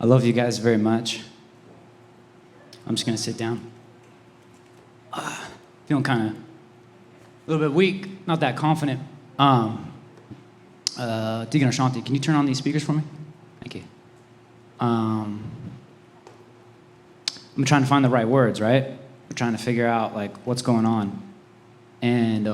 I love you guys very much. I'm just gonna sit down. Feeling kind of a little bit weak, not that confident. Deacon Ashanti, can you turn on these speakers for me? Thank you. I'm trying to find the right words, right? We're trying to figure out like what's going on. And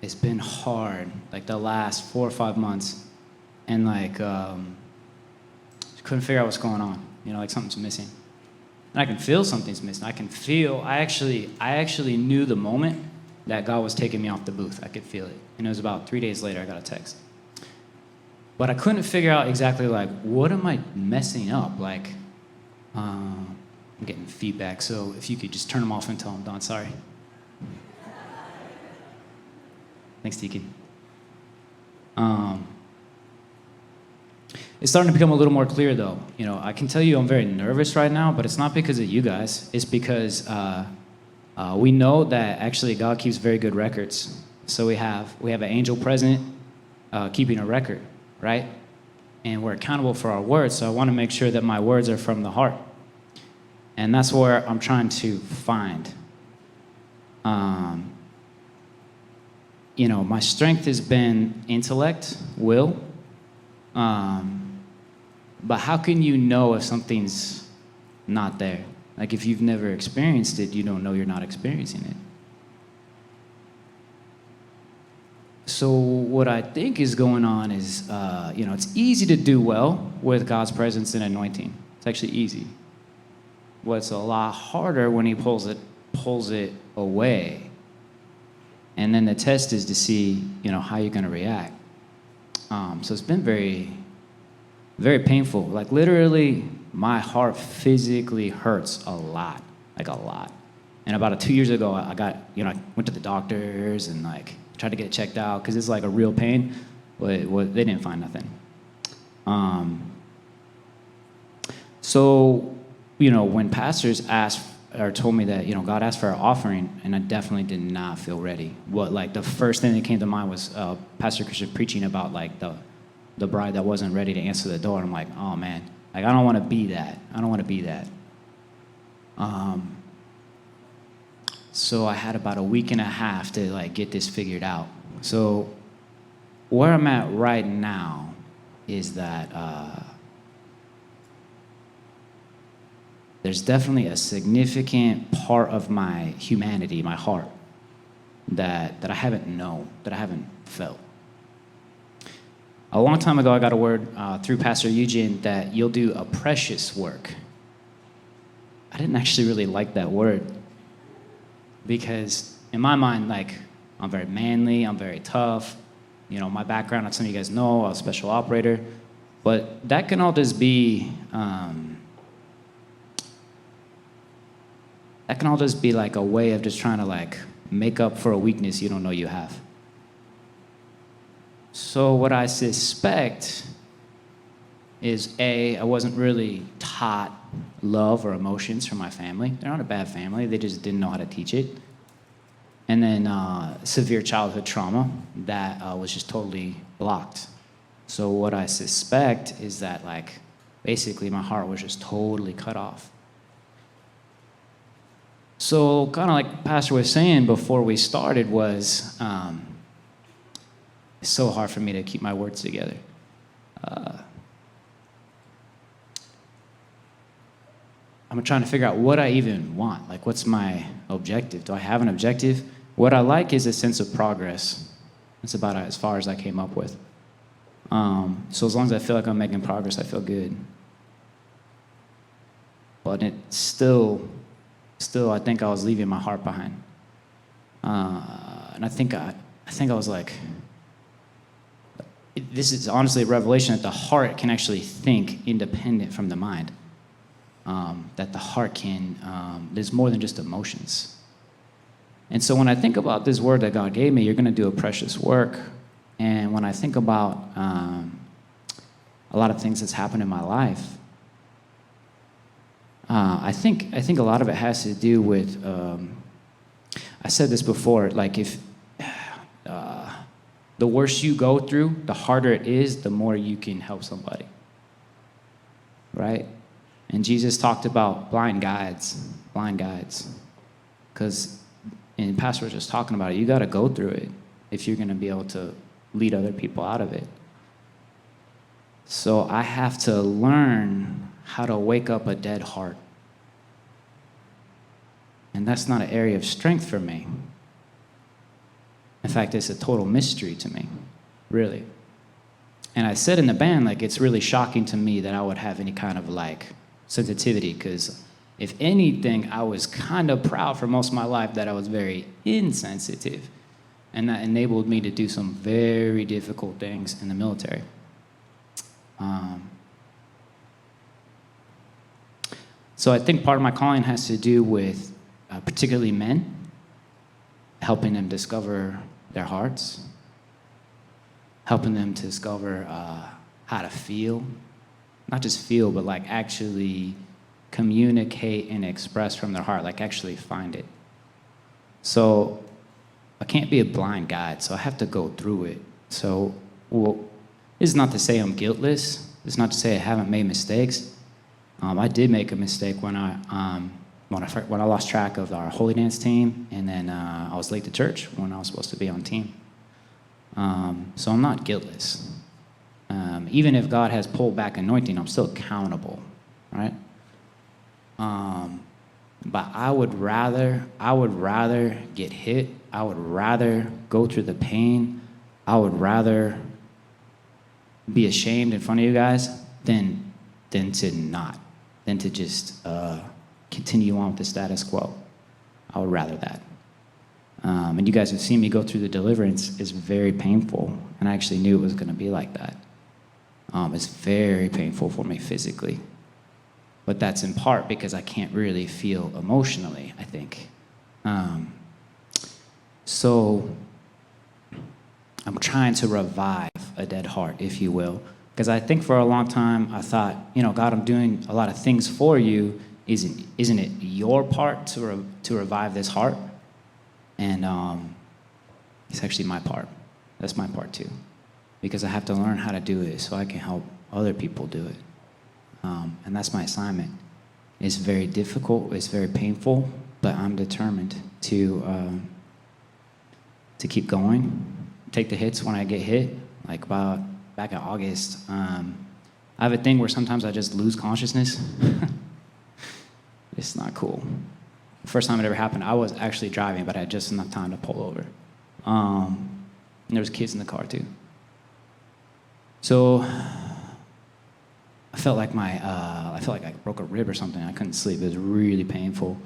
it's been hard, like the last 4 or 5 months. And like, couldn't figure out what's going on. You know, like something's missing. And I can feel something's missing. I actually knew the moment that God was taking me off the booth. I could feel it. And it was about 3 days later I got a text. But I couldn't figure out exactly like, what am I messing up? Like, I'm getting feedback, so if you could just turn them off until I'm done, sorry. Thanks, Deacon. It's starting to become a little more clear though. You know, I can tell you I'm very nervous right now, but it's not because of you guys. It's because we know that actually God keeps very good records. So we have an angel present keeping a record, right? And we're accountable for our words, so I want to make sure that my words are from the heart. And that's where I'm trying to find. You know, my strength has been intellect, will. But how can you know if something's not there? Like if you've never experienced it, you don't know you're not experiencing it. So what I think is going on is, you know, it's easy to do well with God's presence and anointing. It's actually easy. What's a lot harder when he pulls it away. And then the test is to see, you know, how you're going to react. So it's been very, very painful. Like literally, my heart physically hurts a lot, like a lot. And about 2 years ago, I went to the doctors and like tried to get it checked out because it's like a real pain, but they didn't find nothing. So, you know, when pastors asked or told me that, you know, God asked for our offering, and I definitely did not feel ready. Like the first thing that came to mind was Pastor Christian preaching about like the bride that wasn't ready to answer the door. And I'm like, oh man, like I don't want to be that. I don't want to be that. So I had about a week and a half to like get this figured out. So where I'm at right now is that there's definitely a significant part of my humanity, my heart, that I haven't known, that I haven't felt. A long time ago, I got a word through Pastor Eugene that you'll do a precious work. I didn't actually really like that word because in my mind, like, I'm very manly, I'm very tough. You know, my background, as some of you guys know, I was a special operator. But that can all just be, like a way of just trying to like make up for a weakness you don't know you have. So what I suspect is I wasn't really taught love or emotions from my family. They're not a bad family, they just didn't know how to teach it. And then severe childhood trauma that was just totally blocked. So what I suspect is that like basically my heart was just totally cut off. So kind of like Pastor was saying before we started was, it's so hard for me to keep my words together. I'm trying to figure out what I even want. Like, what's my objective? Do I have an objective? What I like is a sense of progress. That's about as far as I came up with. So as long as I feel like I'm making progress, I feel good. But it's still, I think I was leaving my heart behind. And I think I was like, this is honestly a revelation that the heart can actually think independent from the mind. That the heart can, there's more than just emotions. And so when I think about this word that God gave me, you're going to do a precious work. And when I think about a lot of things that's happened in my life, I think a lot of it has to do with, I said this before, like if the worse you go through, the harder it is, the more you can help somebody. right? And Jesus talked about blind guides, because, and Pastor was just talking about it, you got to go through it if you're going to be able to lead other people out of it. So I have to learn how to wake up a dead heart. And that's not an area of strength for me. In fact, it's a total mystery to me, really. And I said in the band, like, it's really shocking to me that I would have any kind of, like, sensitivity, because if anything, I was kind of proud for most of my life that I was very insensitive. And that enabled me to do some very difficult things in the military. So I think part of my calling has to do with particularly men, helping them discover their hearts, helping them to discover how to feel, not just feel, but like actually communicate and express from their heart, like actually find it. So I can't be a blind guide, so I have to go through it. So, well, this is not to say I'm guiltless. It's not to say I haven't made mistakes. I did make a mistake when I lost track of our holy dance team, and then I was late to church when I was supposed to be on team. So I'm not guiltless. Even if God has pulled back anointing, I'm still accountable, right? But I would rather get hit. I would rather go through the pain. I would rather be ashamed in front of you guys than to just continue on with the status quo. I would rather that. And you guys have seen me go through the deliverance. It's very painful, and I actually knew it was going to be like that. It's very painful for me physically. But that's in part because I can't really feel emotionally, I think. So I'm trying to revive a dead heart, if you will. Because I think for a long time, I thought, God, I'm doing a lot of things for you. Isn't it your part to revive this heart? And it's actually my part. That's my part too. Because I have to learn how to do it so I can help other people do it. And that's my assignment. It's very difficult, it's very painful, but I'm determined to keep going, take the hits when I get hit. Like about back in August, I have a thing where sometimes I just lose consciousness. It's not cool. The first time it ever happened, I was actually driving, but I had just enough time to pull over. And there was kids in the car too. So I felt like I broke a rib or something. I couldn't sleep. It was really painful.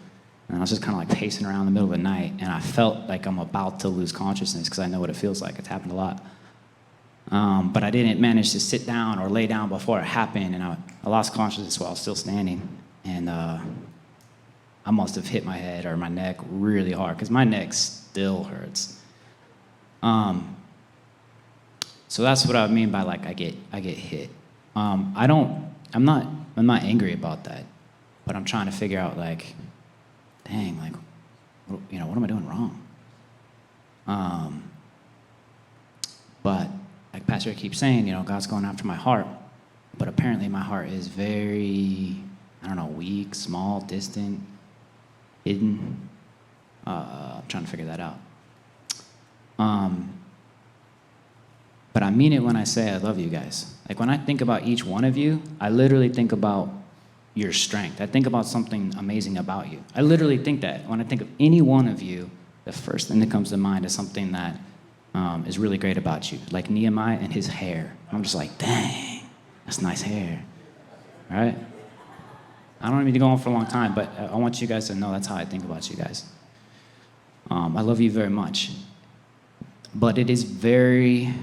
And I was just kind of like pacing around in the middle of the night, and I felt like I'm about to lose consciousness because I know what it feels like. It's happened a lot. But I didn't manage to sit down or lay down before it happened, and I lost consciousness while I was still standing. And I must have hit my head or my neck really hard because my neck still hurts. So that's what I mean by like I get hit. I'm not angry about that, but I'm trying to figure out like, dang, like, what am I doing wrong? But like Pastor keeps saying, God's going after my heart, but apparently my heart is very, weak, small, distant, hidden. I'm trying to figure that out. But I mean it when I say I love you guys. Like when I think about each one of you, I literally think about your strength. I think about something amazing about you. I literally think that. When I think of any one of you, the first thing that comes to mind is something that is really great about you. Like Nehemiah and his hair. I'm just like, dang, that's nice hair. Right? I don't need to go on for a long time, but I want you guys to know that's how I think about you guys. I love you very much. But it is very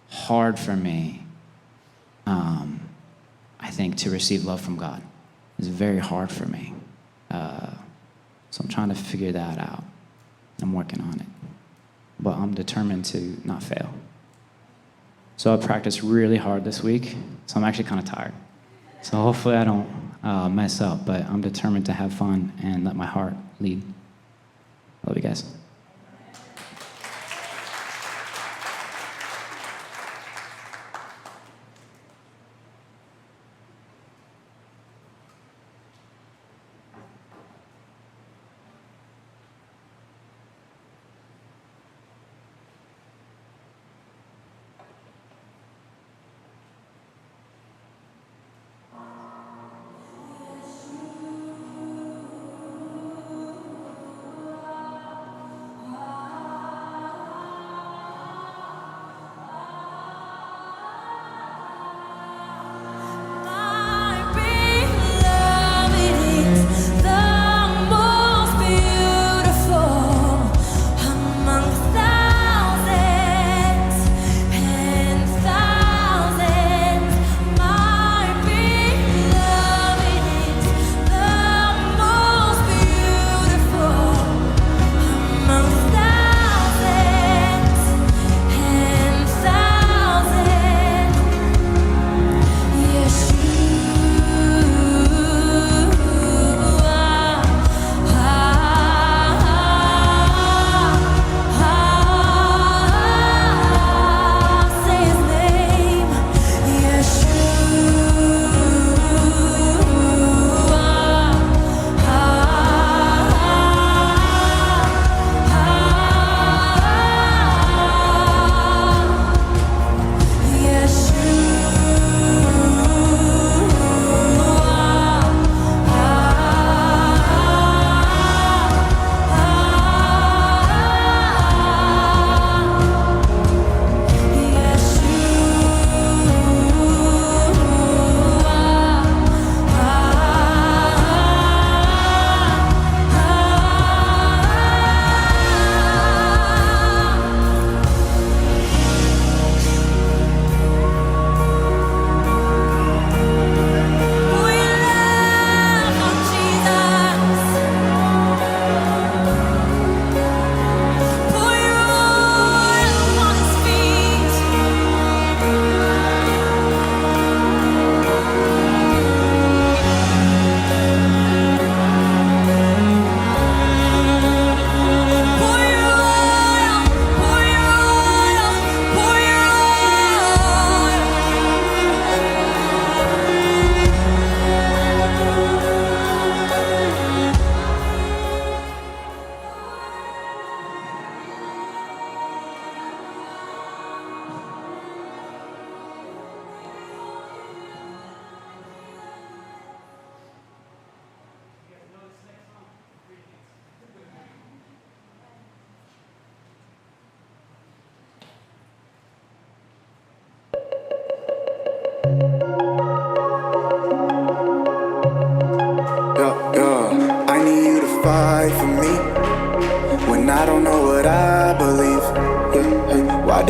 hard for me, I think, to receive love from God. It's very hard for me. So I'm trying to figure that out. I'm working on it. But I'm determined to not fail. So I practiced really hard this week, so I'm actually kind of tired. So hopefully I don't mess up, but I'm determined to have fun and let my heart lead. Love you guys.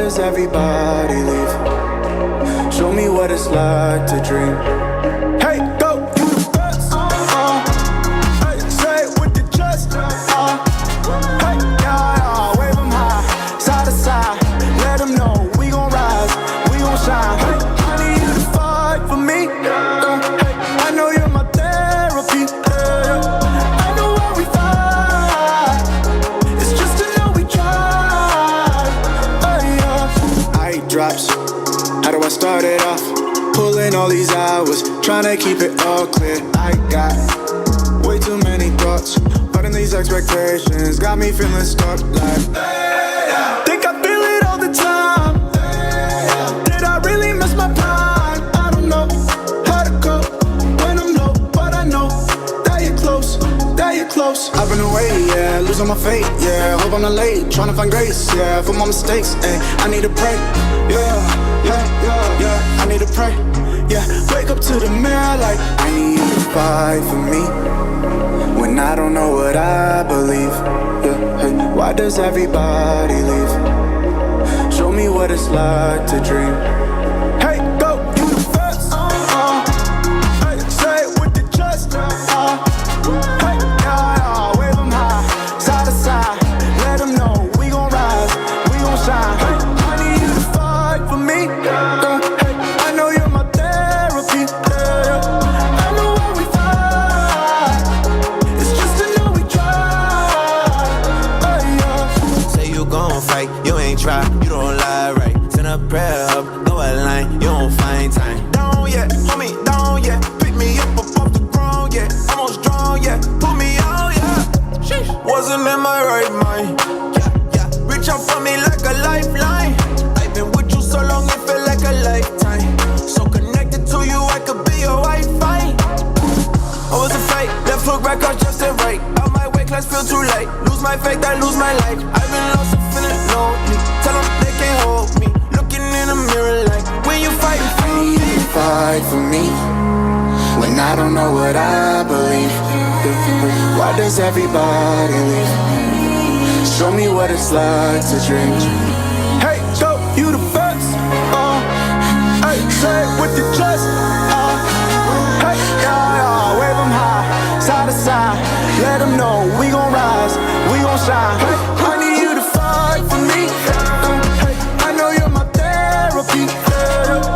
does everybody leave? Show me what it's like to dream. Hey, go, you the best. Hey, say it with your chest. Hey, yeah, wave 'em high, side to side. Let 'em know we gon' rise, we gon' shine. Hey, I need you to fight for me. Hey, I know you're my therapy. I know why we fight. It's just to know we tried. I eat drops. How do I start it off? Pulling all these hours, trying to keep it all clear. I got way too many thoughts, but in these expectations got me feeling stuck like think I feel it all the time. Did I really miss my prime? I don't know how to cope when I'm low, but I know that you're close, that you're close. I've been away, yeah, losing my faith, yeah. Hope I'm not late, trying to find grace, yeah, for my mistakes, ayy. I need to pray, yeah, I need to pray, yeah. Wake up to the mirror like I need you to fight for me when I don't know what I believe, yeah. Hey, why does everybody leave? Show me what it's like to dream. Hey, go, you the best. Hey, say it with your chest. Hey, yeah, wave 'em high, side to side. Let 'em know we gon' rise, we gon' shine. Hey, I need you to fight for me. Hey, I know you're my therapy. I know why we fight. It's just to know we tried. Say you gon' fight, you ain't try, you don't lie right. Send a prayer up, go a line, you don't find time. Down yet, homie, down yet. Pick me up off the ground, yeah. Almost drawn, yeah. Pull me out, yeah. Sheesh. Wasn't in my right mind. Yeah. Reach out for me like a lifeline. I've been with you so long, it feel like a lifetime. So connected to you, I could be your Wi-Fi. I was a fake, left foot right, cause just ain't right. Out my way, class feel too late. Lose my faith, I lose my life. I've been lost and feeling lonely. Tell them they can't hold me. Looking in the mirror like, when you fight for I need you to fight for me when I don't know what I believe. Why does everybody leave? Show me what it's like to dream. Hey, go, you the best. Hey, say it with your chest. Hey, yeah, wave 'em high, side to side. Let 'em know we gon' rise, we gon' shine. Hey, I need you to fight for me. Hey, I know you're my therapy.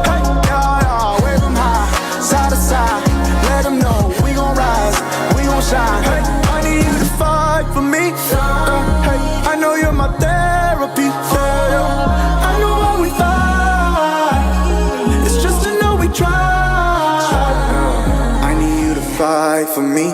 Hey, yeah, wave 'em high, side to side. Let 'em know we gon' rise, we gon' shine. Hey, I need you to fight for me. Hey, I know you're my therapy. I know why we fight. It's just to know we tried. I need you to fight for me.